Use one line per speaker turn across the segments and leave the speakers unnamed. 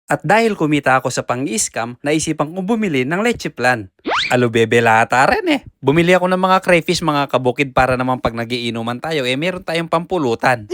At dahil kumita ako sa pang-scam, naisipan kong bumili ng leche plan. Alubebe lata rin eh. Bumili ako ng mga crayfish mga kabukid para naman pag nagiinuman tayo meron tayong pampulutan.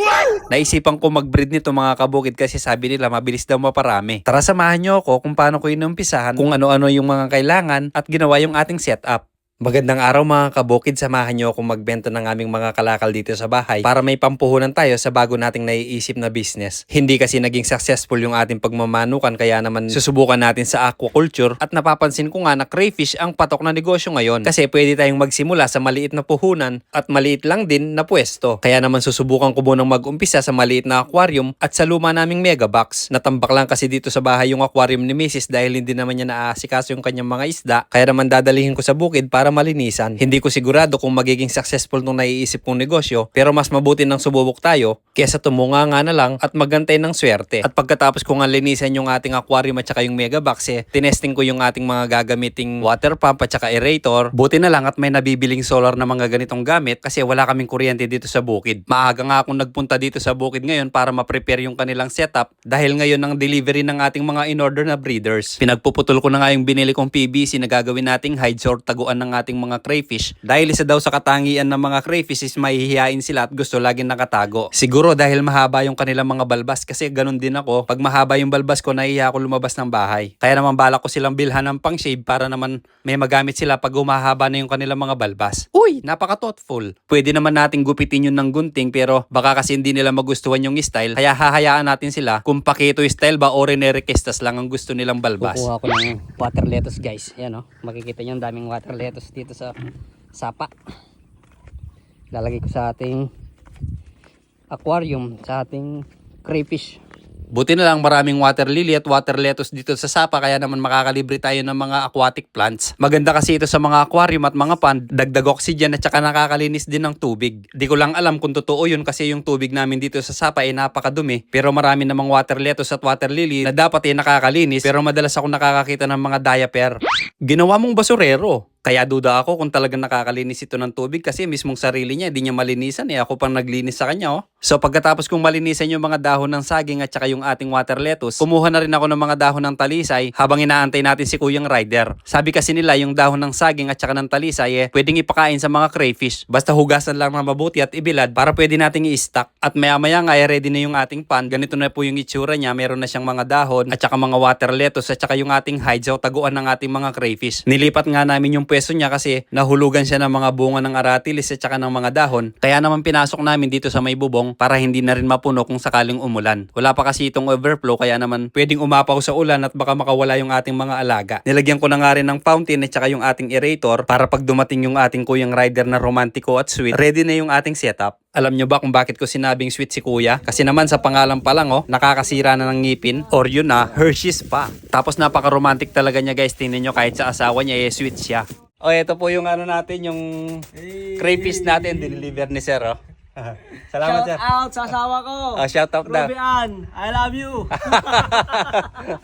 Naisipan ko mag-breed nito mga kabukid kasi sabi nila mabilis daw maparami. Tara samahan nyo ako kung paano ko inumpisahan, kung ano-ano yung mga kailangan at ginawa yung ating setup. Magandang araw mga kabukid, samahan nyo akong magbenta ng aming mga kalakal dito sa bahay para may pampuhunan tayo sa bago nating naiisip na business. Hindi kasi naging successful yung ating pagmamanukan kaya naman susubukan natin sa aquaculture at napapansin ko nga na crayfish ang patok na negosyo ngayon kasi pwede tayong magsimula sa maliit na puhunan at maliit lang din na pwesto. Kaya naman susubukan ko munang mag-umpisa sa maliit na aquarium at sa luma naming mega box. Natambak lang kasi dito sa bahay yung aquarium ni Mrs. dahil hindi naman niya naaasikaso yung kanyang mga isda kaya naman dadalihin ko sa bukid para malinisan. Hindi ko sigurado kung magiging successful nung naiisip kong negosyo pero mas mabuti nang sububok tayo kesa tumunga nga na lang at magantay ng swerte. At pagkatapos ko nga linisan yung ating aquarium at saka yung mega box tinesting ko yung ating mga gagamiting water pump at saka aerator. Buti na lang at may nabibiling solar na mga ganitong gamit kasi wala kaming kuryente dito sa bukid. Maaga nga akong nagpunta dito sa bukid ngayon para ma-prepare yung kanilang setup dahil ngayon ang delivery ng ating mga in-order na breeders. Pinagpuputol ko na nga yung binili kong PVC na gagawin nating hide or taguan ng ating mga crayfish dahil isa daw sa katangian ng mga crayfish is mahihiyain sila at gusto laging nakatago. Siguro dahil mahaba yung kanilang mga balbas kasi ganun din ako. Pag mahaba yung balbas ko nahihiya ako lumabas ng bahay. Kaya naman balak ko silang bilhan ng pang-shave para naman may magamit sila pag humahaba na yung kanilang mga balbas. Uy, napaka-thoughtful. Pwede naman nating gupitin yun ng gunting pero baka kasi hindi nila magustuhan yung style kaya hahayaan natin sila kung pakito style ba ordinary kestas lang ang gusto nilang balbas.
Kukuha ko ng water lettuce guys. Yan o. Makikita nyo ang daming water lettuce dito sa sapa. Lalagay ko sa ating aquarium, sa ating crayfish.
Buti na lang maraming water lily at water lettuce dito sa sapa kaya naman makakalibre tayo ng mga aquatic plants. Maganda kasi ito sa mga aquarium at mga pond, dagdag oxygen at saka nakakalinis din ng tubig. Di ko lang alam kung totoo yun kasi yung tubig namin dito sa sapa ay napakadumi pero marami namang water lettuce at water lily na dapat ay nakakalinis pero madalas ako nakakakita ng mga diaper. Ginawa mong basurero. Kaya duda ako kung talagang nakakalinis ito ng tubig kasi mismong sarili niya, hindi niya malinisan ako pang naglinis sa kanya So pagkatapos kong malinisan yung mga dahon ng saging at saka yung ating water lettuce, kumuha na rin ako ng mga dahon ng talisay habang inaantay natin si Kuyang Rider. Sabi kasi nila yung dahon ng saging at saka ng talisay pwedeng ipakain sa mga crayfish. Basta hugasan lang ng mabuti at ibilad para pwede nating i-stock. At maya-maya nga ready na yung ating pan. Ganito na po yung itsura niya. Meron na siyang mga dahon at saka mga water lettuce at saka yung ating hides o taguan ng ating mga crayfish. Nilipat nga namin yung pwesto niya kasi nahulugan siya ng mga bunga ng aratilis at saka ng mga dahon. Kaya naman pinasok namin dito sa may bubong para hindi na rin mapuno kung sakaling umulan. Wala pa kasi itong overflow kaya naman pwedeng umapaw sa ulan at baka makawala yung ating mga alaga. Nilagyan ko na nga rin ng fountain at saka yung ating aerator para pag dumating yung ating Kuyang Rider na romantiko at sweet, ready na yung ating setup. Alam nyo ba kung bakit ko sinabing sweet si Kuya? Kasi naman sa pangalan pa lang nakakasira na ng ngipin. Or yun Hershey's pa. Tapos napaka-romantic talaga niya guys. Tingnan nyo kahit sa asawa niya sweet siya. Ito po yung natin, yung crayfish natin. Deliver ni Sir Salamat sir.
Shout out sa asawa ko.
Shout out daw.
Rubian, I love you.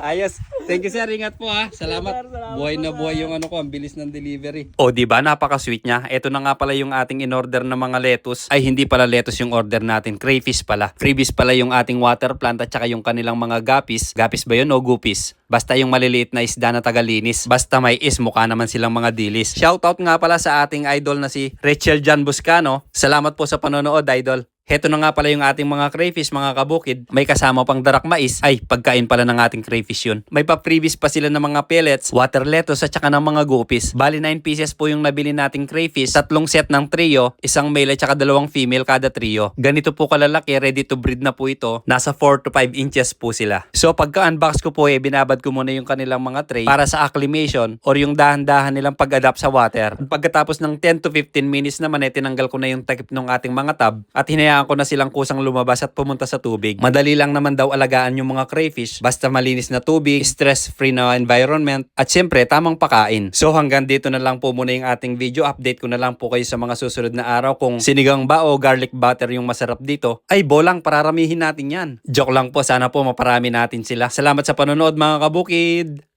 Ayos. Thank you sir. Ingat po Salamat.
Sir, salamat
Buhay na
po,
buhay yung ang bilis ng delivery. Di ba napaka-sweet niya? Ito na nga pala yung ating in-order na mga lettuce. Ay hindi pala lettuce yung order natin. Crayfish pala. Freebies pala yung ating water plant at saka yung kanilang mga guppies. Guppies ba yun o guppies? Basta yung maliliit na isda na tagalinis. Basta may mukha naman silang mga dilis. Shoutout nga pala sa ating idol na si Rachel Jan Buscano. Salamat po sa panonood idol. Heto na nga pala yung ating mga crayfish mga kabukid. May kasama pang darak mais. Ay, pagkain pala ng ating crayfish yun. May pa-freebies pa sila ng mga pellets, water lettuce at saka ng mga guppies. Bali 9 pieces po yung nabili nating crayfish. 3 set ng trio, isang male at saka 2 female kada trio. Ganito po kalalaki, ready to breed na po ito. Nasa 4 to 5 inches po sila. So pagka-unbox ko po binabad ko muna yung kanilang mga tray para sa acclimation or yung dahan-dahan nilang pag-adapt sa water. Pagkatapos ng 10 to 15 minutes naman tinanggal ko na yung takip ng ating mga tab at hinayaan ko na silang kusang lumabas at pumunta sa tubig. Madali lang naman daw alagaan yung mga crayfish basta malinis na tubig, stress-free na environment at syempre tamang pakain. So hanggang dito na lang po muna yung ating video. Update ko na lang po kayo sa mga susunod na araw kung sinigang ba o garlic butter yung masarap dito. Ay bolang, pararamihin natin yan. Joke lang po, sana po maparami natin sila. Salamat sa panonood mga kabukid!